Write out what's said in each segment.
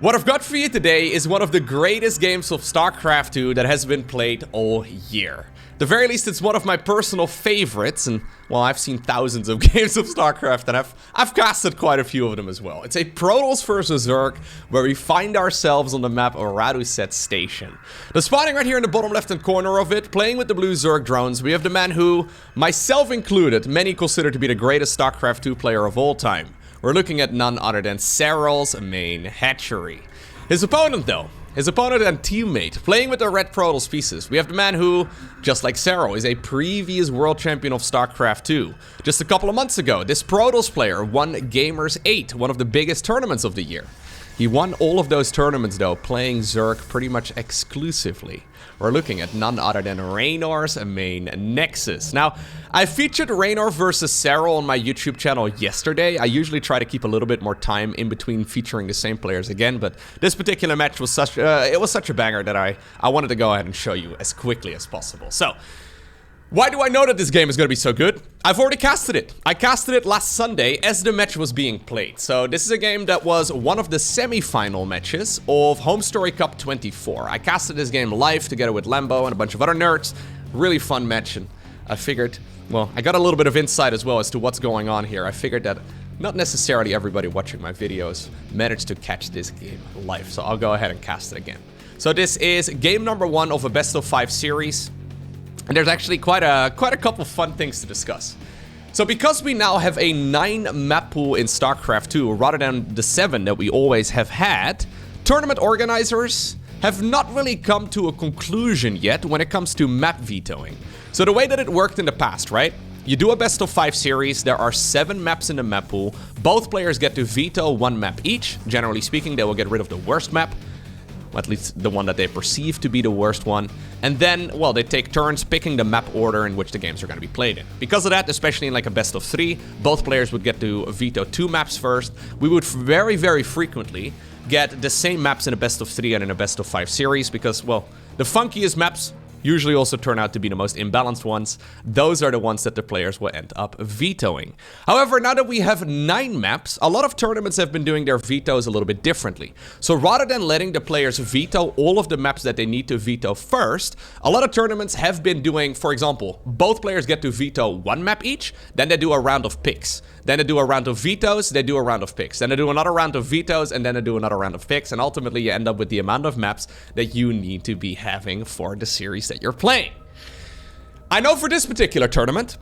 What I've got for you today is one of the greatest games of StarCraft 2 that has been played all year. At the very least, it's one of my personal favorites, and, well, I've seen thousands of games of StarCraft, and I've casted quite a few of them as well. It's a Protoss versus Zerg, where we find ourselves on the map Radusset Station. The spawning right here in the bottom left-hand corner of it, playing with the blue Zerg drones, we have the man who, myself included, many consider to be the greatest StarCraft 2 player of all time. We're looking at none other than Serral's main hatchery. His opponent, though, his opponent and teammate, playing with the red Protoss pieces. We have the man who, just like Serral, is a previous world champion of StarCraft 2. Just a couple of months ago, this Protoss player won Gamers 8, one of the biggest tournaments of the year. He won all of those tournaments, though, playing Zerg pretty much exclusively. We're looking at none other than Reynor's main Nexus. Now, I featured Reynor versus Serral on my YouTube channel yesterday. I usually try to keep a little bit more time in between featuring the same players again, but this particular match was such a banger that I wanted to go ahead and show you as quickly as possible. So, why do I know that this game is going to be so good? I've already casted it. I casted it last Sunday as the match was being played. So this is a game that was one of the semi-final matches of Home Story Cup 24. I casted this game live together with Lambo and a bunch of other nerds. Really fun match, and I figured, well, I got a little bit of insight as well as to what's going on here. I figured that not necessarily everybody watching my videos managed to catch this game live, so I'll go ahead and cast it again. So this is game number 1 of a best of 5 series. And there's actually quite a couple fun things to discuss. So because we now have a 9 map pool in StarCraft 2 rather than the 7 that we always have had, tournament organizers have not really come to a conclusion yet when it comes to map vetoing. So the way that it worked in the past, right? You do a best of 5 series, there are 7 maps in the map pool. Both players get to veto 1 map each. Generally speaking, they will get rid of the worst map. At least the one that they perceive to be the worst one. And then, well, they take turns picking the map order in which the games are going to be played in. Because of that, especially in like a best of 3, both players would get to veto 2 maps first. We would very, very frequently get the same maps in a best of 3 and in a best of 5 series because, well, the funkiest maps usually also turn out to be the most imbalanced ones. Those are the ones that the players will end up vetoing. However, now that we have 9 maps, a lot of tournaments have been doing their vetoes a little bit differently. So rather than letting the players veto all of the maps that they need to veto first, a lot of tournaments have been doing, for example, both players get to veto 1 map each, then they do a round of picks. Then they do a round of vetoes, they do a round of picks. Then they do another round of vetoes, and then they do another round of picks. And ultimately, you end up with the amount of maps that you need to be having for the series that you're playing. I know for this particular tournament,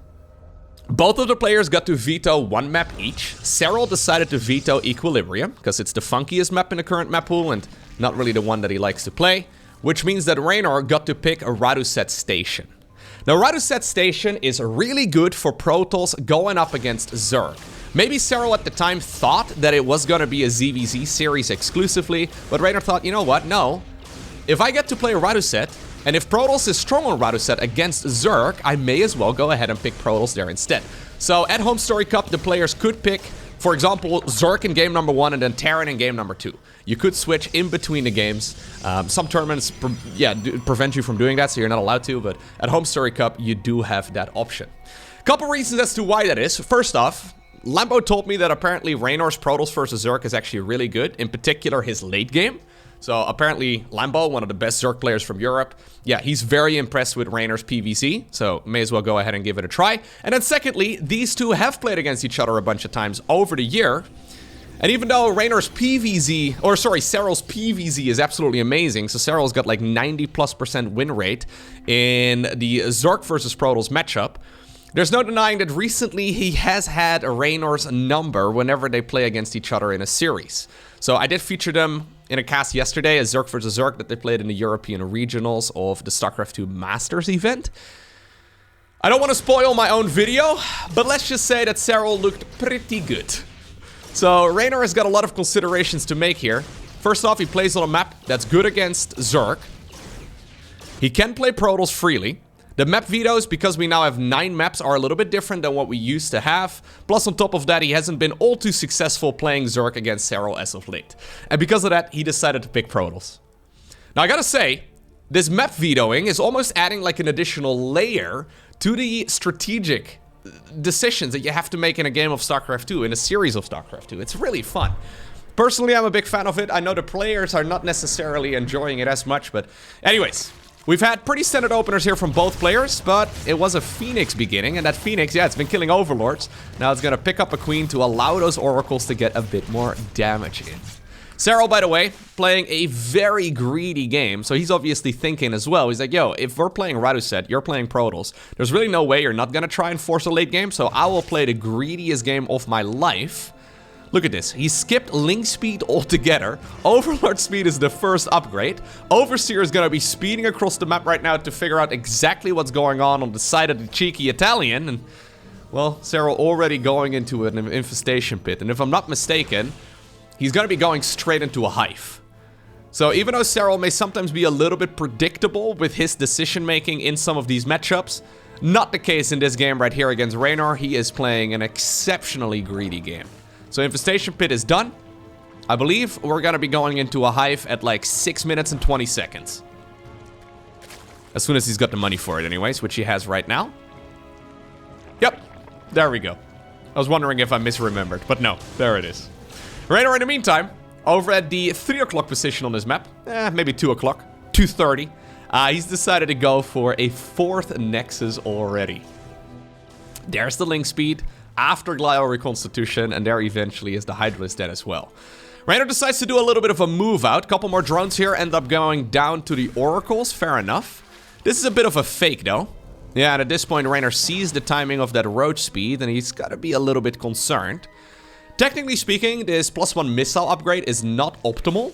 both of the players got to veto 1 map each. Serral decided to veto Equilibrium, because it's the funkiest map in the current map pool, and not really the one that he likes to play. Which means that Reynor got to pick a Radusset Station. Now, Radusset Station is really good for Protoss going up against Zerg. Maybe Serral at the time thought that it was going to be a ZVZ series exclusively, but Reynor thought, you know what, no. If I get to play Radusset, and if Protoss is strong on Radusset against Zerg, I may as well go ahead and pick Protoss there instead. So at Home Story Cup, the players could pick, for example, Zerg in game number 1 and then Terran in game number 2. You could switch in between the games. Some tournaments prevent you from doing that, so you're not allowed to, but at Home Story Cup, you do have that option. Couple reasons as to why that is. First off, Lambo told me that apparently Reynor's Protoss versus Zerg is actually really good, in particular his late game. So apparently Lambo, one of the best Zerg players from Europe, yeah, he's very impressed with Reynor's PvZ, so may as well go ahead and give it a try. And then secondly, these two have played against each other a bunch of times over the year. And even though Reynor's PvZ, or sorry, Serral's PvZ is absolutely amazing, so Serral's got like 90+% win rate in the Zerg versus Protoss matchup, there's no denying that recently he has had Reynor's number whenever they play against each other in a series. So I did feature them in a cast yesterday, a Zerg versus Zerg that they played in the European regionals of the StarCraft 2 Masters event. I don't want to spoil my own video, but let's just say that Serral looked pretty good. So Reynor has got a lot of considerations to make here. First off, he plays on a map that's good against Zerg. He can play Protoss freely. The map vetoes, because we now have 9 maps, are a little bit different than what we used to have. Plus, on top of that, he hasn't been all too successful playing Zerg against Serral as of late. And because of that, he decided to pick Protoss. Now, I gotta say, this map vetoing is almost adding like an additional layer to the strategic decisions that you have to make in a game of StarCraft 2, in a series of StarCraft 2. It's really fun. Personally, I'm a big fan of it. I know the players are not necessarily enjoying it as much, but anyways. We've had pretty standard openers here from both players, but it was a Phoenix beginning, and that Phoenix, yeah, it's been killing Overlords. Now it's gonna pick up a Queen to allow those Oracles to get a bit more damage in. Serral, by the way, playing a very greedy game, so he's obviously thinking as well. He's like, yo, if we're playing Radu set, you're playing Protoss, there's really no way you're not gonna try and force a late game, so I will play the greediest game of my life. Look at this. He skipped Link speed altogether. Overlord speed is the first upgrade. Overseer is going to be speeding across the map right now to figure out exactly what's going on the side of the cheeky Italian. And, well, Serral already going into an infestation pit. And if I'm not mistaken, he's going to be going straight into a hive. So even though Serral may sometimes be a little bit predictable with his decision-making in some of these matchups, not the case in this game right here against Reynor. He is playing an exceptionally greedy game. So Infestation Pit is done. I believe we're gonna be going into a hive at like 6 minutes and 20 seconds. As soon as he's got the money for it anyways, which he has right now. Yep, there we go. I was wondering if I misremembered, but no, there it is. Reynor in the meantime, over at the 3 o'clock position on this map, maybe 2 o'clock, 2:30, he's decided to go for a 4th Nexus already. There's the link speed. After Glio Reconstitution, and there eventually is the Hydralisk dead as well. Reynor decides to do a little bit of a move out. Couple more drones here, end up going down to the Oracles, fair enough. This is a bit of a fake though. Yeah, and at this point Reynor sees the timing of that roach speed, and he's gotta be a little bit concerned. Technically speaking, this +1 missile upgrade is not optimal.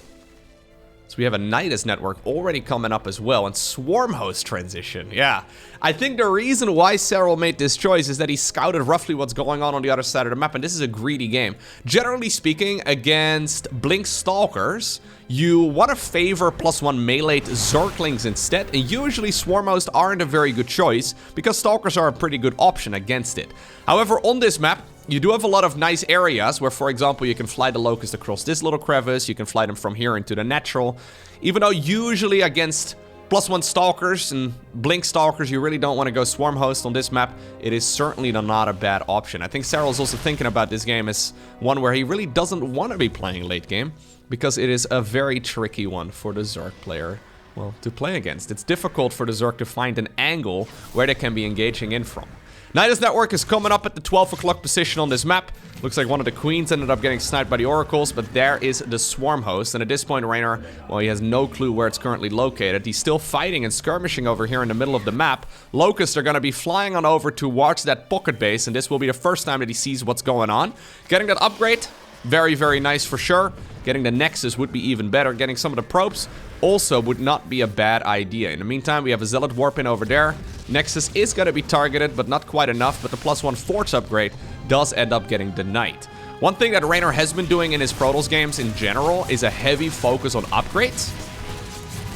So we have a Nydus network already coming up as well, and Swarm Host transition, yeah. I think the reason why Serral made this choice is that he scouted roughly what's going on the other side of the map, and this is a greedy game. Generally speaking, against Blink Stalkers, you want to favor +1 melee Zerglings instead, and usually Swarm Hosts aren't a very good choice, because Stalkers are a pretty good option against it. However, on this map, you do have a lot of nice areas where, for example, you can fly the Locust across this little crevice, you can fly them from here into the natural. Even though usually against +1 Stalkers and Blink Stalkers, you really don't want to go Swarm Host on this map, it is certainly not a bad option. I think Serral's also thinking about this game as one where he really doesn't want to be playing late game, because it is a very tricky one for the Zerg player, well, to play against. It's difficult for the Zerg to find an angle where they can be engaging in from. Nydus network is coming up at the 12 o'clock position on this map. Looks like one of the queens ended up getting sniped by the oracles, but there is the swarm host. And at this point, Reynor, well, he has no clue where it's currently located. He's still fighting and skirmishing over here in the middle of the map. Locusts are going to be flying on over towards that pocket base, and this will be the first time that he sees what's going on. Getting that upgrade, very, very nice for sure. Getting the Nexus would be even better. Getting some of the probes also would not be a bad idea. In the meantime, we have a Zealot Warp in over there. Nexus is going to be targeted, but not quite enough. But the +1 Forge upgrade does end up getting denied. One thing that Reynor has been doing in his Protoss games in general is a heavy focus on upgrades.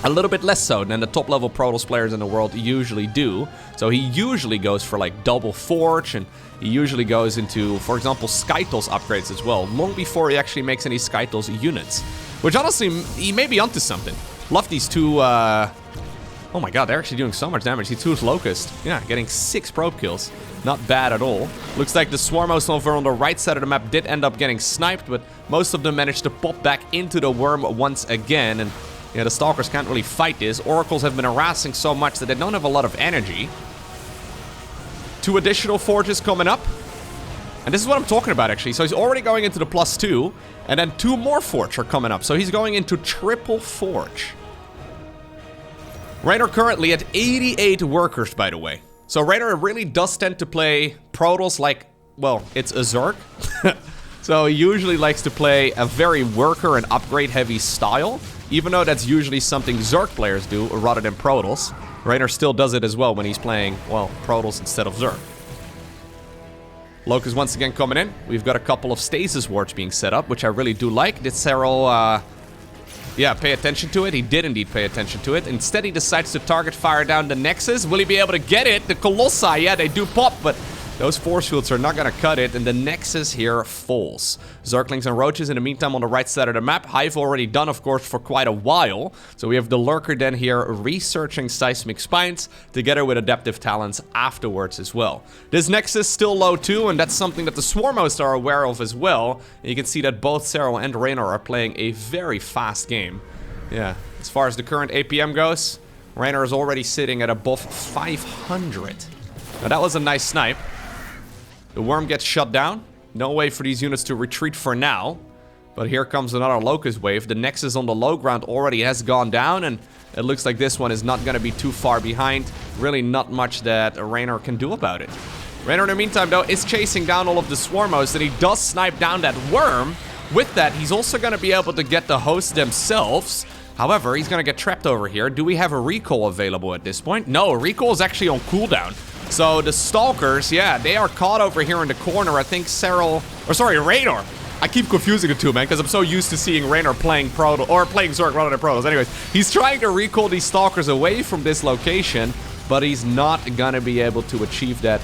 A little bit less so than the top level Protoss players in the world usually do. So he usually goes for like double Forge, and he usually goes into, for example, SkyToss upgrades as well, long before he actually makes any SkyToss units. Which honestly, he may be onto something. Love these two, oh my god, they're actually doing so much damage. He twos Locust. Yeah, getting 6 probe kills. Not bad at all. Looks like the Swarm Host over on the right side of the map did end up getting sniped, but most of them managed to pop back into the worm once again. And yeah, the Stalkers can't really fight this. Oracles have been harassing so much that they don't have a lot of energy. 2 additional Forges coming up. And this is what I'm talking about, actually. So he's already going into the +2, and then 2 more Forge are coming up. So he's going into triple Forge. Reynor currently at 88 workers, by the way. So Reynor really does tend to play Protoss like, well, it's a Zerg. So he usually likes to play a very worker and upgrade-heavy style, even though that's usually something Zerg players do rather than Protoss. Reynor still does it as well when he's playing, well, Protoss instead of Zerg. Locust once again coming in. We've got a couple of stasis wards being set up, which I really do like. Did Serral, yeah, pay attention to it? He did indeed pay attention to it. Instead, he decides to target fire down the Nexus. Will he be able to get it? The Colossi, yeah, they do pop, but Those force fields are not going to cut it, and the Nexus here falls. Zerglings and Roaches in the meantime on the right side of the map. Hive already done, of course, for quite a while. So we have the Lurker then here researching Seismic Spines, together with Adaptive Talents afterwards as well. This Nexus still low too, and that's something that the Swarm hosts are aware of as well. And you can see that both Serral and Reynor are playing a very fast game. Yeah, as far as the current APM goes, Reynor is already sitting at above 500. Now that was a nice snipe. The worm gets shut down. No way for these units to retreat for now. But here comes another Locust wave. The Nexus on the low ground already has gone down, and it looks like this one is not going to be too far behind. Really not much that Reynor can do about it. Reynor in the meantime though is chasing down all of the Swarm hosts, and he does snipe down that worm. With that, he's also going to be able to get the hosts themselves. However, he's going to get trapped over here. Do we have a recall available at this point? No, recall is actually on cooldown. So the Stalkers, yeah, they are caught over here in the corner. I think Reynor. I keep confusing the two, man, because I'm so used to seeing Reynor playing playing Zerg rather than Protoss. Anyways, he's trying to recall these Stalkers away from this location, but he's not gonna be able to achieve that.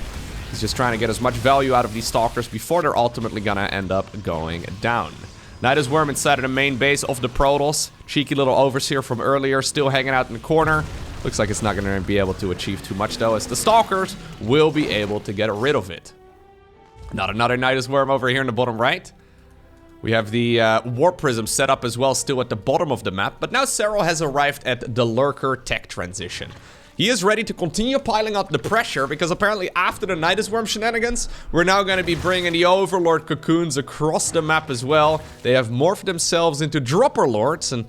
He's just trying to get as much value out of these Stalkers before they're ultimately gonna end up going down. Nydus worm inside of the main base of the Protoss. Cheeky little Overseer from earlier, still hanging out in the corner. Looks like it's not going to be able to achieve too much, though, as the Stalkers will be able to get rid of it. Not another Nydus worm over here in the bottom right. We have the Warp Prism set up as well, still at the bottom of the map. But now Serral has arrived at the Lurker tech transition. He is ready to continue piling up the pressure, because apparently after the Nydus worm shenanigans, we're now going to be bringing the Overlord cocoons across the map as well. They have morphed themselves into Dropper Lords, and,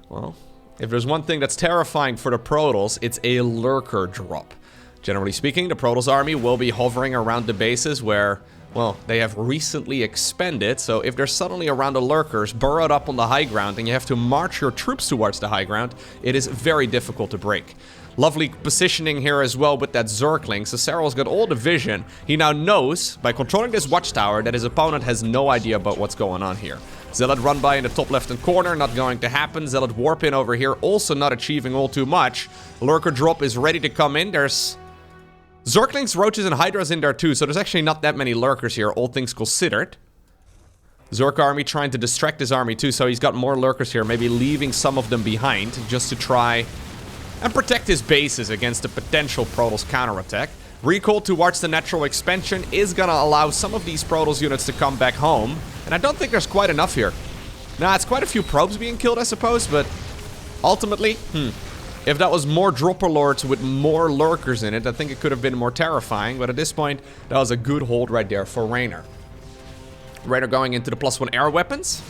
well, if there's one thing that's terrifying for the Protoss, it's a Lurker drop. Generally speaking, the Protoss army will be hovering around the bases where, well, they have recently expanded. So if they're suddenly around the Lurkers, burrowed up on the high ground, and you have to march your troops towards the high ground, it is very difficult to break. Lovely positioning here as well with that Zergling. So Serral's got all the vision. He now knows, by controlling this watchtower, that his opponent has no idea about what's going on here. Zealot run by in the top left-hand corner, not going to happen. Zealot warp in over here, also not achieving all too much. Lurker drop is ready to come in. There's Zerglings, Roaches, and Hydras in there too, so there's actually not that many Lurkers here, all things considered. Zerg army trying to distract his army too, so he's got more Lurkers here, maybe leaving some of them behind, just to try and protect his bases against a potential Protoss counterattack. Recall towards the natural expansion is gonna allow some of these Protoss units to come back home. And I don't think there's quite enough here. Nah, it's quite a few probes being killed, I suppose, but ultimately, if that was more Dropper Lords with more Lurkers in it, I think it could have been more terrifying. But at this point, that was a good hold right there for Reynor. Reynor going into the +1 air weapons.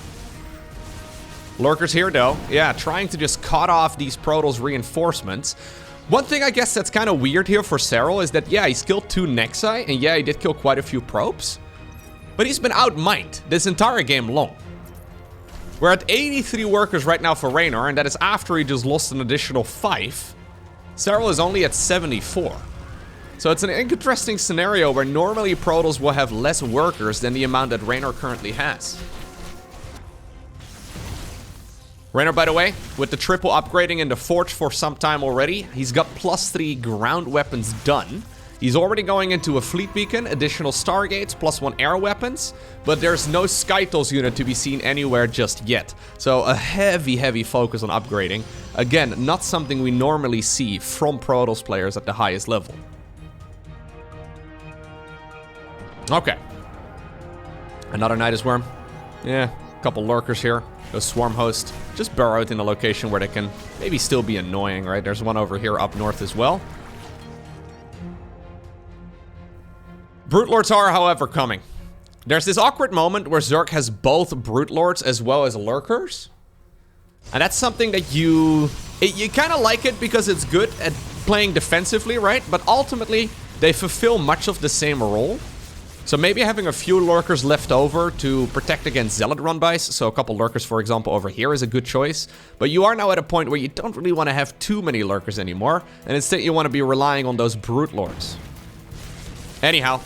Lurkers here, though. Yeah, trying to just cut off these Protoss reinforcements. One thing I guess that's kind of weird here for Serral is that, yeah, he's killed 2 Nexi, and yeah, he did kill quite a few probes. But he's been outmined this entire game long. We're at 83 workers right now for Reynor, and that is after he just lost an additional 5. Serral is only at 74. So it's an interesting scenario where normally Protoss will have less workers than the amount that Reynor currently has. Reynor, by the way, with the triple upgrading in the Forge for some time already, he's got +3 ground weapons done. He's already going into a fleet beacon, additional Stargates, +1 air weapons, but there's no SkyToss unit to be seen anywhere just yet. So a heavy focus on upgrading. Again, not something we normally see from Protoss players at the highest level. Okay. Another Nydus worm. Yeah, a couple Lurkers here. The Swarm host just burrowed in a location where they can maybe still be annoying, right? There's one over here up north as well. Brute Lords are, however, coming. There's this awkward moment where Zerg has both Brute Lords as well as Lurkers. And that's something that you kind of like it because it's good at playing defensively, right? But ultimately, they fulfill much of the same role. So maybe having a few Lurkers left over to protect against Zealot run-bys, so a couple Lurkers, for example, over here is a good choice. But you are now at a point where you don't really want to have too many Lurkers anymore, and instead you want to be relying on those Brute Lords. Anyhow,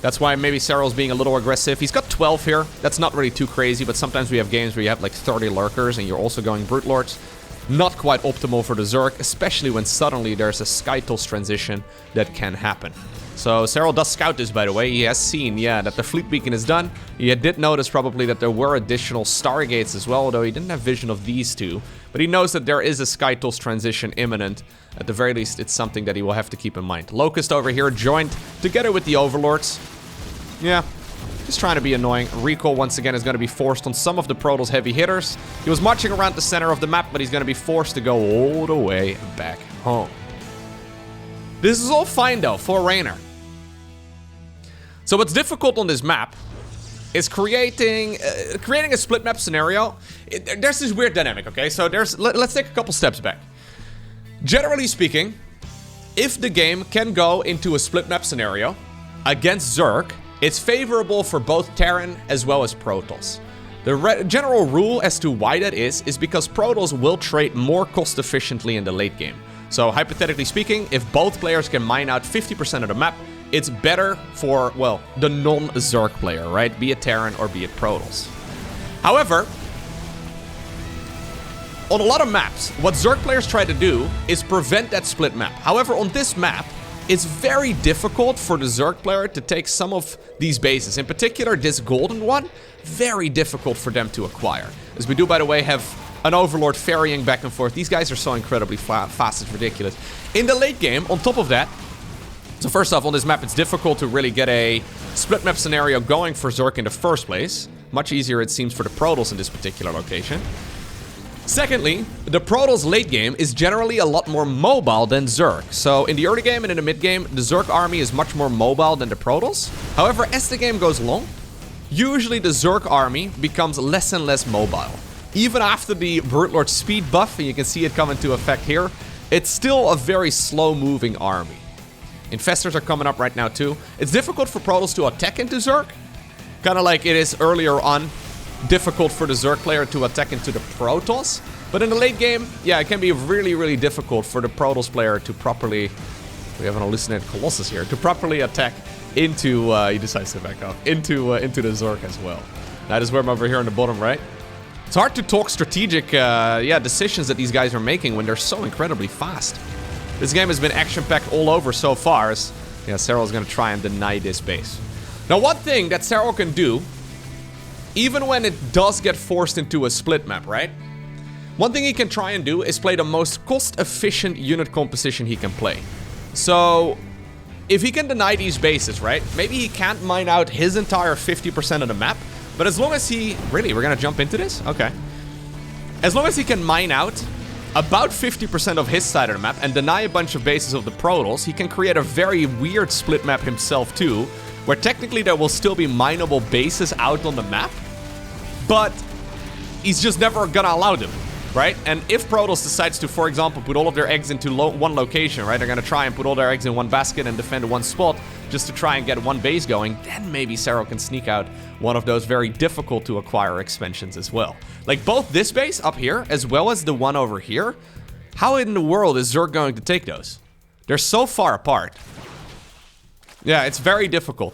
that's why maybe Serral's being a little aggressive. He's got 12 here. That's not really too crazy, but sometimes we have games where you have like 30 Lurkers and you're also going Brute Lords. Not quite optimal for the Zerg, especially when suddenly there's a SkyToss transition that can happen. So Serral does scout this, by the way. He has seen, yeah, that the fleet beacon is done. He did notice probably that there were additional stargates as well, although he didn't have vision of these two. But he knows that there is a SkyToss transition imminent. At the very least, it's something that he will have to keep in mind. Locust over here joined together with the Overlords. Yeah, just trying to be annoying. Recall, once again, is going to be forced on some of the Protoss heavy hitters. He was marching around the center of the map, but he's going to be forced to go all the way back home. This is all fine, though, for Reynor. So what's difficult on this map is creating a split map scenario. There's this weird dynamic, okay? So let's take a couple steps back. Generally speaking, if the game can go into a split map scenario against Zerg, it's favorable for both Terran as well as Protoss. The general rule as to why that is because Protoss will trade more cost efficiently in the late game. So hypothetically speaking, if both players can mine out 50% of the map, it's better for, well, the non-Zerg player, right? Be it Terran or be it Protoss. However, on a lot of maps, what Zerg players try to do is prevent that split map. However, on this map, it's very difficult for the Zerg player to take some of these bases. In particular, this golden one, very difficult for them to acquire. As we do, by the way, have an Overlord ferrying back and forth. These guys are so incredibly fast, it's ridiculous. In the late game, on top of that, so first off, on this map, it's difficult to really get a split map scenario going for Zerg in the first place. Much easier, it seems, for the Protoss in this particular location. Secondly, the Protoss late game is generally a lot more mobile than Zerg. So in the early game and in the mid game, the Zerg army is much more mobile than the Protoss. However, as the game goes along, usually the Zerg army becomes less and less mobile. Even after the Brute Lord speed buff, and you can see it come into effect here, it's still a very slow-moving army. Infestors are coming up right now too. It's difficult for Protoss to attack into Zerg, kind of like it is earlier on difficult for the Zerg player to attack into the Protoss. But in the late game, yeah, it can be really, really difficult for the Protoss player to properly... We have an hallucinated Colossus here. To properly attack into... he decides to back off. Into the Zerg as well. That is where I'm over here on the bottom right. It's hard to talk strategic decisions that these guys are making when they're so incredibly fast. This game has been action-packed all over so far. As, yeah, Serral is going to try and deny this base. Now, one thing that Serral can do, even when it does get forced into a split map, right? One thing he can try and do is play the most cost-efficient unit composition he can play. So, if he can deny these bases, right? Maybe he can't mine out his entire 50% of the map, but as long as he... Really? We're gonna jump into this? Okay. As long as he can mine out about 50% of his side of the map and deny a bunch of bases of the Protoss, he can create a very weird split map himself too, where technically there will still be mineable bases out on the map, but he's just never gonna allow them, right? And if Protoss decides to, for example, put all of their eggs into one location, right? They're gonna try and put all their eggs in one basket and defend one spot just to try and get one base going, then maybe Serral can sneak out one of those very difficult to acquire expansions as well. Like both this base up here, as well as the one over here, how in the world is Zerg going to take those? They're so far apart. Yeah, it's very difficult.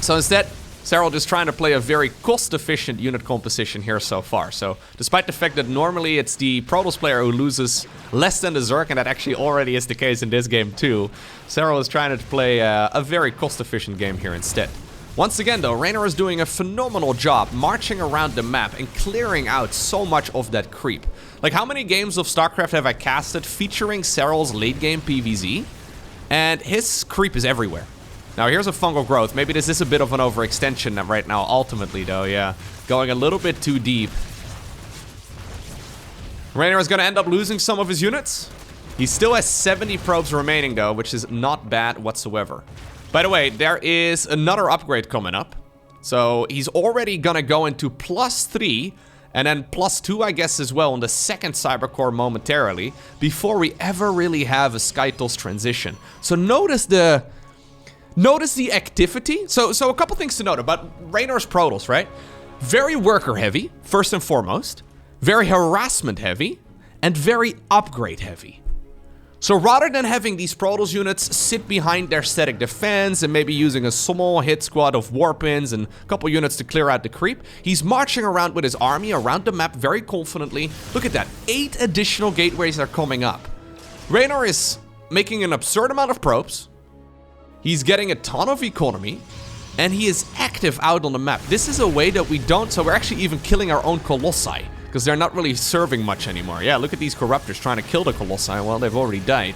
So instead, Serral just trying to play a very cost-efficient unit composition here so far. So, despite the fact that normally it's the Protoss player who loses less than the Zerg, and that actually already is the case in this game too, Serral is trying to play a very cost-efficient game here instead. Once again though, Reynor is doing a phenomenal job marching around the map and clearing out so much of that creep. Like, how many games of StarCraft have I casted featuring Serral's late-game PvZ? And his creep is everywhere. Now, here's a fungal growth. Maybe this is a bit of an overextension right now, ultimately, though, yeah. Going a little bit too deep. Reynor is going to end up losing some of his units. He still has 70 probes remaining, though, which is not bad whatsoever. By the way, there is another upgrade coming up. So, he's already going to go into +3, and then +2, I guess, as well, on the second Cybercore momentarily, before we ever really have a SkyToss transition. So, notice the activity. So a couple things to note about Reynor's Protoss, right? Very worker heavy, first and foremost. Very harassment heavy. And very upgrade heavy. So rather than having these Protoss units sit behind their static defense and maybe using a small hit squad of warpins and a couple units to clear out the creep, he's marching around with his army around the map very confidently. Look at that. 8 additional gateways are coming up. Reynor is making an absurd amount of probes. He's getting a ton of economy. And he is active out on the map. This is a way that we don't... So we're actually even killing our own Colossi. Because they're not really serving much anymore. Yeah, look at these Corruptors trying to kill the Colossi. Well, they've already died.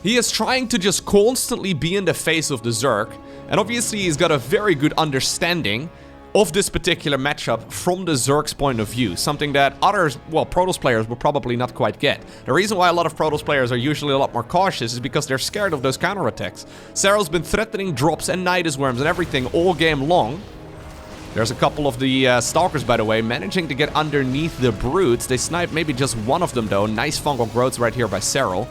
He is trying to just constantly be in the face of the Zerg. And obviously he's got a very good understanding of this particular matchup from the Zerg's point of view. Something that others, well, Protoss players will probably not quite get. The reason why a lot of Protoss players are usually a lot more cautious is because they're scared of those counterattacks. Serral's been threatening drops and Nydus worms and everything all game long. There's a couple of the Stalkers, by the way, managing to get underneath the Brutes. They snipe maybe just one of them, though. Nice fungal growths right here by Serral.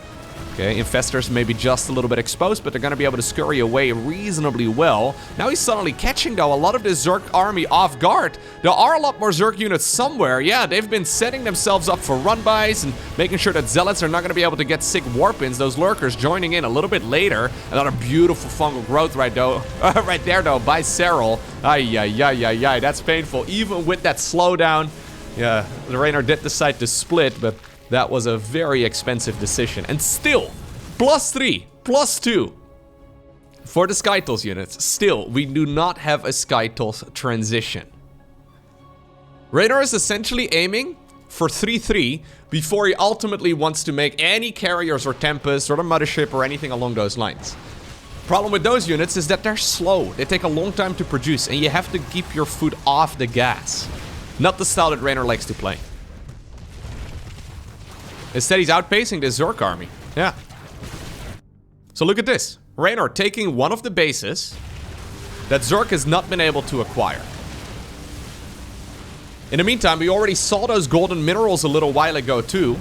Okay, Infestors maybe just a little bit exposed, but they're going to be able to scurry away reasonably well. Now he's suddenly catching, though, a lot of the Zerg army off guard. There are a lot more Zerg units somewhere. Yeah, they've been setting themselves up for run-bys and making sure that Zealots are not going to be able to get sick warp-ins. Those Lurkers joining in a little bit later. Another beautiful fungal growth right there, though, by Serral. Ay, that's painful. Even with that slowdown, yeah, the Reynor did decide to split, but that was a very expensive decision. And still, +3, +2 for the SkyToss units. Still, we do not have a SkyToss transition. Reynor is essentially aiming for 3-3 before he ultimately wants to make any carriers or Tempest or the Mothership or anything along those lines. Problem with those units is that they're slow. They take a long time to produce, and you have to keep your foot off the gas. Not the style that Reynor likes to play. Instead, he's outpacing the Zerg army. Yeah. So look at this. Reynor taking one of the bases that Zerg has not been able to acquire. In the meantime, we already saw those golden minerals a little while ago too.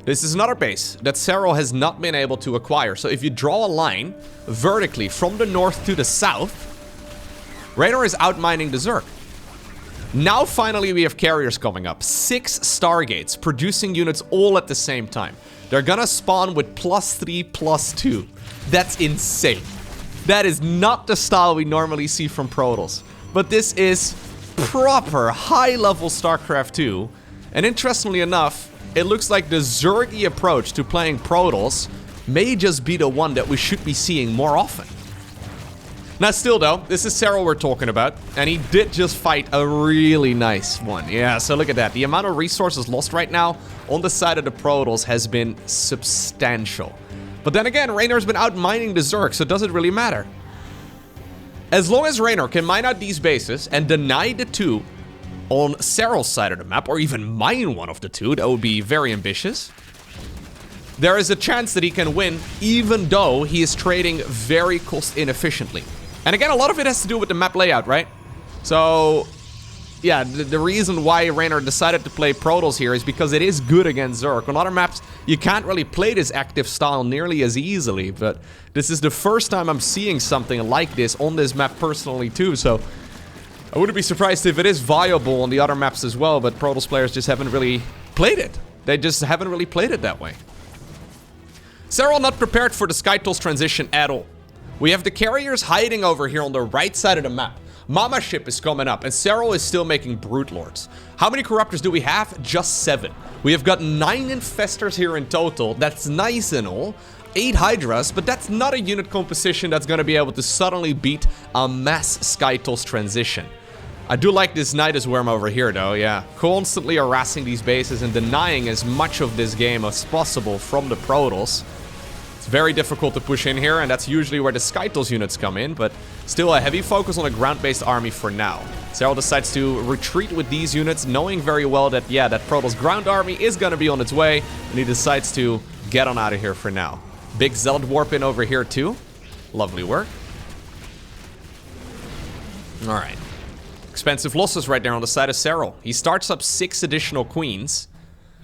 This is another base that Serral has not been able to acquire. So if you draw a line vertically from the north to the south, Reynor is outmining the Zerg. Now finally we have carriers coming up. 6 Stargates producing units all at the same time. They're gonna spawn with +3, +2. That's insane. That is not the style we normally see from Protoss. But this is proper high-level StarCraft 2. And interestingly enough, it looks like the Zergy approach to playing Protoss may just be the one that we should be seeing more often. Now still though, this is Serral we're talking about, and he did just fight a really nice one. Yeah, so look at that. The amount of resources lost right now on the side of the Protoss has been substantial. But then again, Reynor's been out mining the Zerg, so does it really matter? As long as Reynor can mine out these bases and deny the 2 on Serral's side of the map, or even mine one of the 2, that would be very ambitious. There is a chance that he can win, even though he is trading very cost inefficiently. And again, a lot of it has to do with the map layout, right? So, yeah, the reason why Reynor decided to play Protoss here is because it is good against Zerg. On other maps, you can't really play this active style nearly as easily, but this is the first time I'm seeing something like this on this map personally too, so I wouldn't be surprised if it is viable on the other maps as well, but Protoss players just haven't really played it. They just haven't really played it that way. Serral not prepared for the SkyToss transition at all. We have the carriers hiding over here on the right side of the map. Mama ship is coming up, and Serral is still making Brute Lords. How many Corruptors do we have? Just 7. We have got 9 Infestors here in total. That's nice and all. 8 Hydras, but that's not a unit composition that's going to be able to suddenly beat a mass SkyToss transition. I do like this Nydus worm over here, though, yeah. Constantly harassing these bases and denying as much of this game as possible from the Protoss. It's very difficult to push in here, and that's usually where the SkyToss units come in, but still a heavy focus on a ground-based army for now. Serral decides to retreat with these units, knowing very well that, yeah, that Protoss ground army is going to be on its way, and he decides to get on out of here for now. Big Zealot warp in over here, too. Lovely work. Alright. Expensive losses right there on the side of Serral. He starts up 6 additional queens.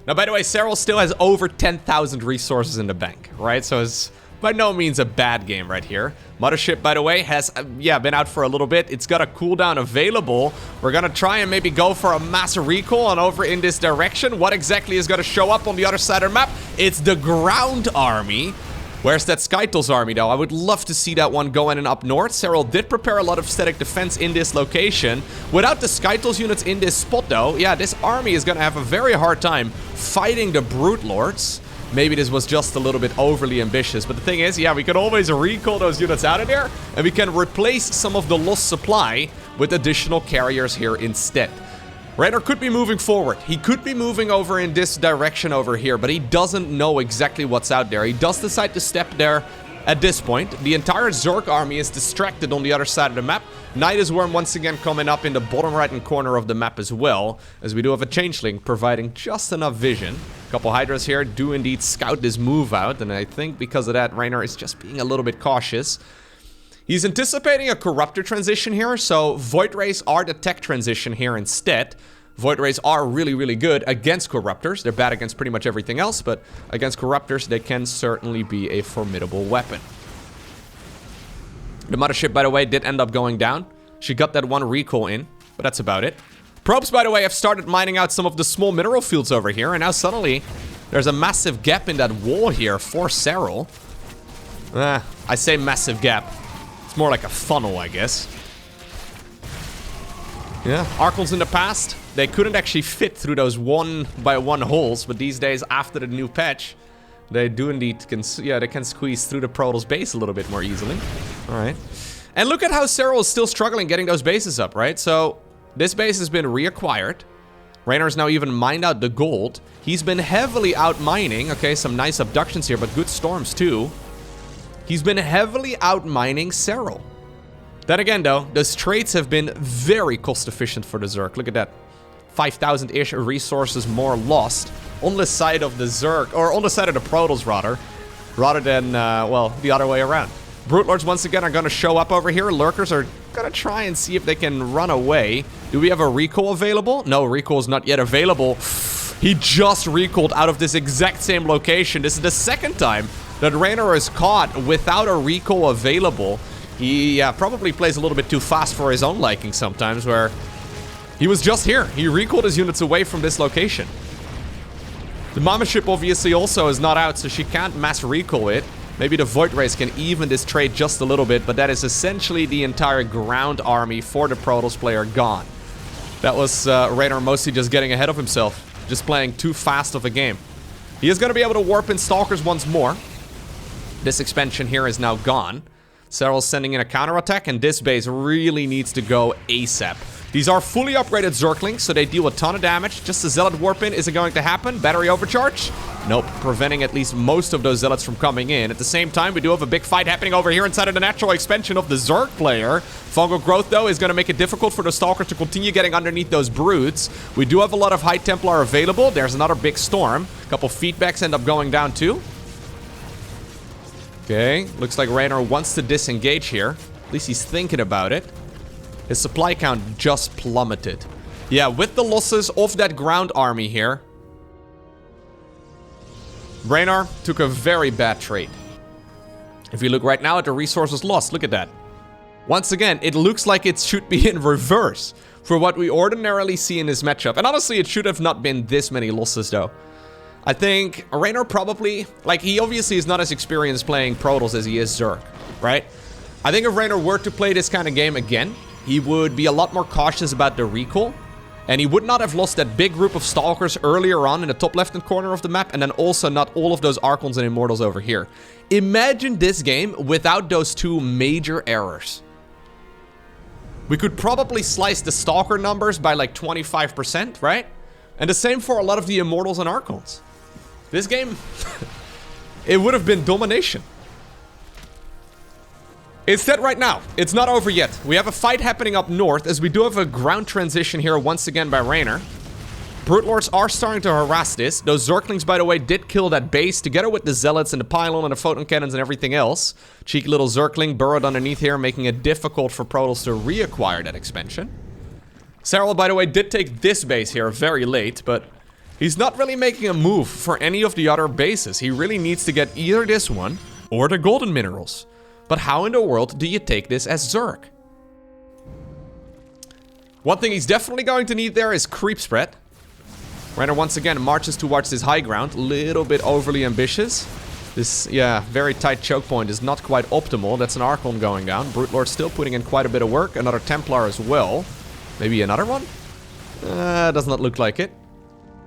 Now, by the way, Serral still has over 10,000 resources in the bank, right? So it's by no means a bad game right here. Mothership, by the way, has, been out for a little bit. It's got a cooldown available. We're gonna try and maybe go for a massive recall on over in this direction. What exactly is gonna show up on the other side of the map? It's the ground army. Where's that SkyToss army, though? I would love to see that one go in and up north. Serral did prepare a lot of static defense in this location. Without the SkyToss units in this spot, though, yeah, this army is gonna have a very hard time fighting the Brute Lords. maybe this was just a little bit overly ambitious. But the thing is, yeah, we can always recall those units out of there, and we can replace some of the lost supply with additional carriers here instead. Reynor could be moving forward. He could be moving over in this direction over here, but he doesn't know exactly what's out there. He does decide to step there at this point. The entire Zerg army is distracted on the other side of the map. Nydus worm once again coming up in the bottom right-hand corner of the map as well, as we do have a changeling providing just enough vision. A couple Hydras here do indeed scout this move out, and I think because of that, Reynor is just being a little bit cautious. He's anticipating a Corruptor transition here, so Void Rays are the tech transition here instead. Void Rays are really, really good against Corruptors. They're bad against pretty much everything else, but against Corruptors, they can certainly be a formidable weapon. The Mothership, by the way, did end up going down. She got that one recall in, but that's about it. Probes, by the way, have started mining out some of the small mineral fields over here, and now suddenly there's a massive gap in that wall here for Serral. I say massive gap. It's more like a funnel, I guess. Yeah, Archons in the past, they couldn't actually fit through those 1x1 holes, but these days, after the new patch, they do indeed, they can squeeze through the Protoss base a little bit more easily. Alright. And look at how Serral is still struggling getting those bases up, right? So, this base has been reacquired. Reynor's now even mined out the gold. He's been heavily out mining. Okay, some nice abductions here, but good storms too. He's been heavily out mining Serral. Then again though, those trades have been very cost efficient for the Zerg. Look at that. 5,000-ish resources more lost on the side of the Zerg, or on the side of the Protoss rather than, well, the other way around. Brute Lords once again are gonna show up over here. Lurkers are gonna try and see if they can run away. Do we have a recall available? No, recall is not yet available. He just recalled out of this exact same location. This is the second time that Reynor is caught without a recall available. He probably plays a little bit too fast for his own liking sometimes, where he was just here. He recalled his units away from this location. The Mama ship obviously also is not out, so she can't mass recall it. Maybe the Void Rays can even this trade just a little bit, but that is essentially the entire ground army for the Protoss player gone. That was Reynor mostly just getting ahead of himself, just playing too fast of a game. He is going to be able to warp in Stalkers once more. This expansion here is now gone. Serral's sending in a counterattack, and this base really needs to go ASAP. These are fully upgraded Zerglings, so they deal a ton of damage. Just a Zealot warp in. Is it going to happen? Battery overcharge? Nope. Preventing at least most of those Zealots from coming in. At the same time, we do have a big fight happening over here inside of the natural expansion of the Zerg player. Fungal growth, though, is going to make it difficult for the Stalkers to continue getting underneath those brutes. We do have a lot of High Templar available. There's another big storm. A couple feedbacks end up going down, too. Okay, looks like Reynor wants to disengage here. At least he's thinking about it. His supply count just plummeted. Yeah, with the losses of that ground army here, Reynor took a very bad trade. If you look right now at the resources lost, look at that. Once again, it looks like it should be in reverse for what we ordinarily see in this matchup. And honestly, it should have not been this many losses, though. I think Reynor probably, like, he obviously is not as experienced playing Protoss as he is Zerg, right? I think if Reynor were to play this kind of game again, he would be a lot more cautious about the recall, and he would not have lost that big group of Stalkers earlier on in the top left-hand corner of the map, and then also not all of those Archons and Immortals over here. Imagine this game without those two major errors. We could probably slice the Stalker numbers by like 25%, right? And the same for a lot of the Immortals and Archons. This game, it would have been domination. Instead, right now, it's not over yet. We have a fight happening up north, as we do have a ground transition here once again by Reynor. Brute Lords are starting to harass this. Those Zerglings, by the way, did kill that base, together with the Zealots and the Pylon and the Photon Cannons and everything else. Cheeky little Zergling burrowed underneath here, making it difficult for Protoss to reacquire that expansion. Serral, by the way, did take this base here very late, but he's not really making a move for any of the other bases. He really needs to get either this one or the golden minerals. But how in the world do you take this as Zerg? One thing he's definitely going to need there is creep spread. Reynor once again marches towards this high ground. Little bit overly ambitious. This, yeah, very tight choke point is not quite optimal. That's an Archon going down. Brute Lord still putting in quite a bit of work. Another Templar as well. Maybe another one? Does not look like it.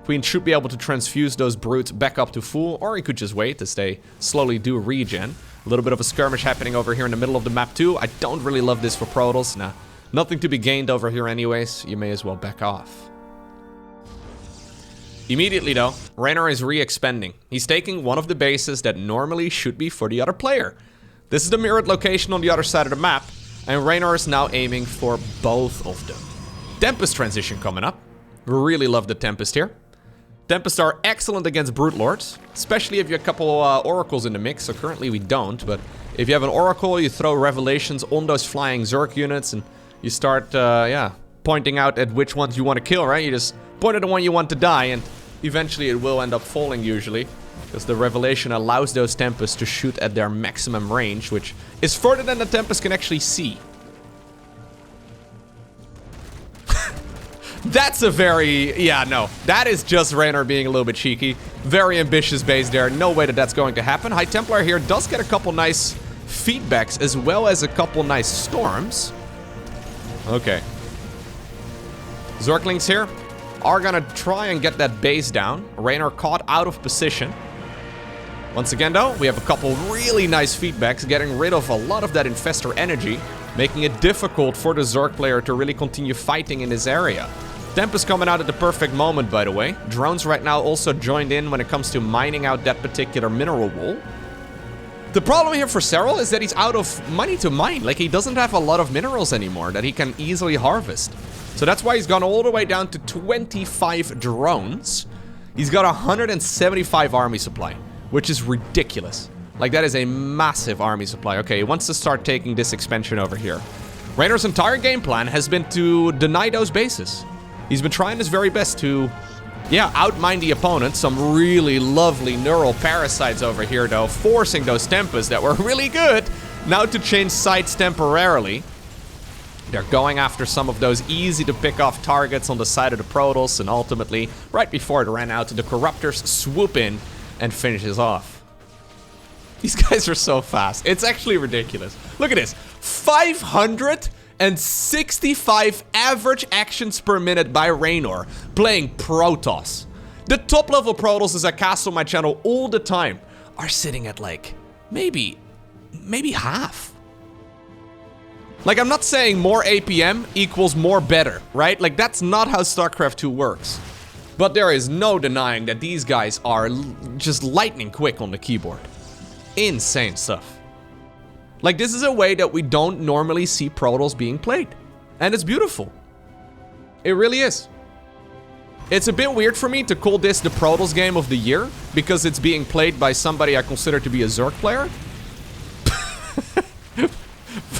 Queen should be able to transfuse those brutes back up to full, or he could just wait as they slowly do regen. A little bit of a skirmish happening over here in the middle of the map too. I don't really love this for Protoss. Nah, nothing to be gained over here anyways. You may as well back off. Immediately though, Reynor is re-expanding. He's taking one of the bases that normally should be for the other player. This is the mirrored location on the other side of the map, and Reynor is now aiming for both of them. Tempest transition coming up. Really love the Tempest here. Tempests are excellent against Brute Lords, especially if you have a couple Oracles in the mix, so currently we don't, but if you have an Oracle, you throw Revelations on those flying Zerg units, and you start, yeah, pointing out at which ones you want to kill, right? You just point at the one you want to die, and eventually it will end up falling usually, because the Revelation allows those Tempests to shoot at their maximum range, which is further than the Tempest can actually see. That's a very... yeah, no. That is just Reynor being a little bit cheeky. Very ambitious base there. No way that that's going to happen. High Templar here does get a couple nice feedbacks as well as a couple nice storms. Okay. Zerglings here are gonna try and get that base down. Reynor caught out of position. Once again though, we have a couple really nice feedbacks, getting rid of a lot of that infestor energy, making it difficult for the Zerg player to really continue fighting in this area. Tempest coming out at the perfect moment, by the way. Drones right now also joined in when it comes to mining out that particular mineral wall. The problem here for Serral is that he's out of money to mine. Like, he doesn't have a lot of minerals anymore that he can easily harvest. So that's why he's gone all the way down to 25 drones. He's got 175 army supply, which is ridiculous. Like, that is a massive army supply. Okay, he wants to start taking this expansion over here. Reynor's entire game plan has been to deny those bases. He's been trying his very best to, yeah, outmine the opponent. Some really lovely neural parasites over here, though, forcing those Tempests that were really good now to change sides temporarily. They're going after some of those easy to pick off targets on the side of the Protoss, and ultimately, right before it ran out, the Corruptors swoop in and finishes off. These guys are so fast. It's actually ridiculous. Look at this. 565 average actions per minute by Reynor playing Protoss. The top level Protoss I cast on my channel all the time are sitting at like maybe half. Like, I'm not saying more APM equals more better, right? Like, that's not how StarCraft 2 works. But there is no denying that these guys are just lightning quick on the keyboard. Insane stuff. Like, this is a way that we don't normally see Protoss being played. And it's beautiful. It really is. It's a bit weird for me to call this the Protoss game of the year, because it's being played by somebody I consider to be a Zerg player.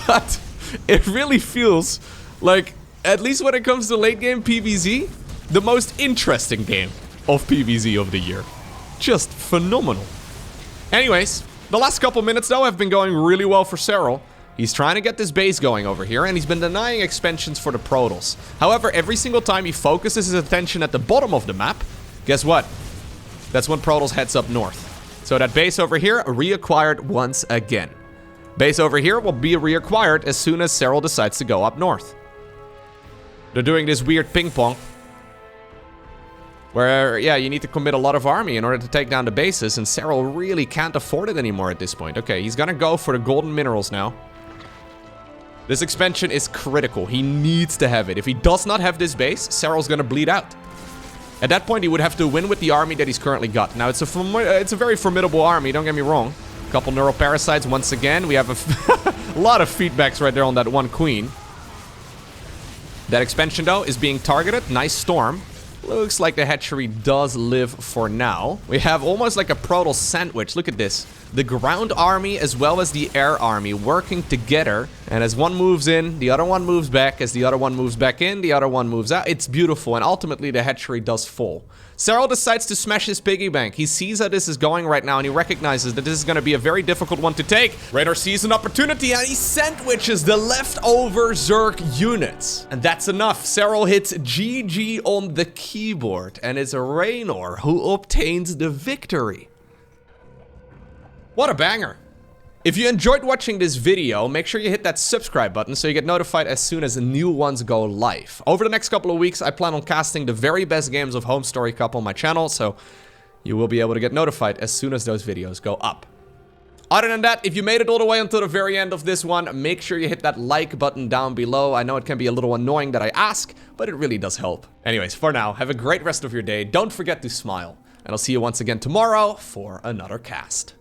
But it really feels like, at least when it comes to late game PvZ, the most interesting game of PvZ of the year. Just phenomenal. Anyways, the last couple minutes though have been going really well for Serral. He's trying to get this base going over here, and he's been denying expansions for the Protoss. However, every single time he focuses his attention at the bottom of the map, guess what? That's when Protoss heads up north. So that base over here, reacquired once again. Base over here will be reacquired as soon as Serral decides to go up north. They're doing this weird ping pong, where, yeah, you need to commit a lot of army in order to take down the bases, and Serral really can't afford it anymore at this point. Okay, he's gonna go for the golden minerals now. This expansion is critical. He needs to have it. If he does not have this base, Serral's gonna bleed out. At that point, he would have to win with the army that he's currently got. Now, it's a very formidable army, don't get me wrong. Couple neural parasites once again. We have a lot of feedbacks right there on that one queen. That expansion, though, is being targeted. Nice storm. Looks like the hatchery does live for now. We have almost like a Protoss sandwich. Look at this. The ground army as well as the air army working together. And as one moves in, the other one moves back. As the other one moves back in, the other one moves out. It's beautiful, and ultimately the hatchery does fall. Serral decides to smash his piggy bank. He sees how this is going right now, and he recognizes that this is going to be a very difficult one to take. Reynor sees an opportunity, and he sandwiches the leftover Zerg units. And that's enough. Serral hits GG on the keyboard, and it's Reynor who obtains the victory. What a banger. If you enjoyed watching this video, make sure you hit that subscribe button so you get notified as soon as the new ones go live. Over the next couple of weeks, I plan on casting the very best games of Home Story Cup on my channel, so you will be able to get notified as soon as those videos go up. Other than that, if you made it all the way until the very end of this one, make sure you hit that like button down below. I know it can be a little annoying that I ask, but it really does help. Anyways, for now, have a great rest of your day. Don't forget to smile, and I'll see you once again tomorrow for another cast.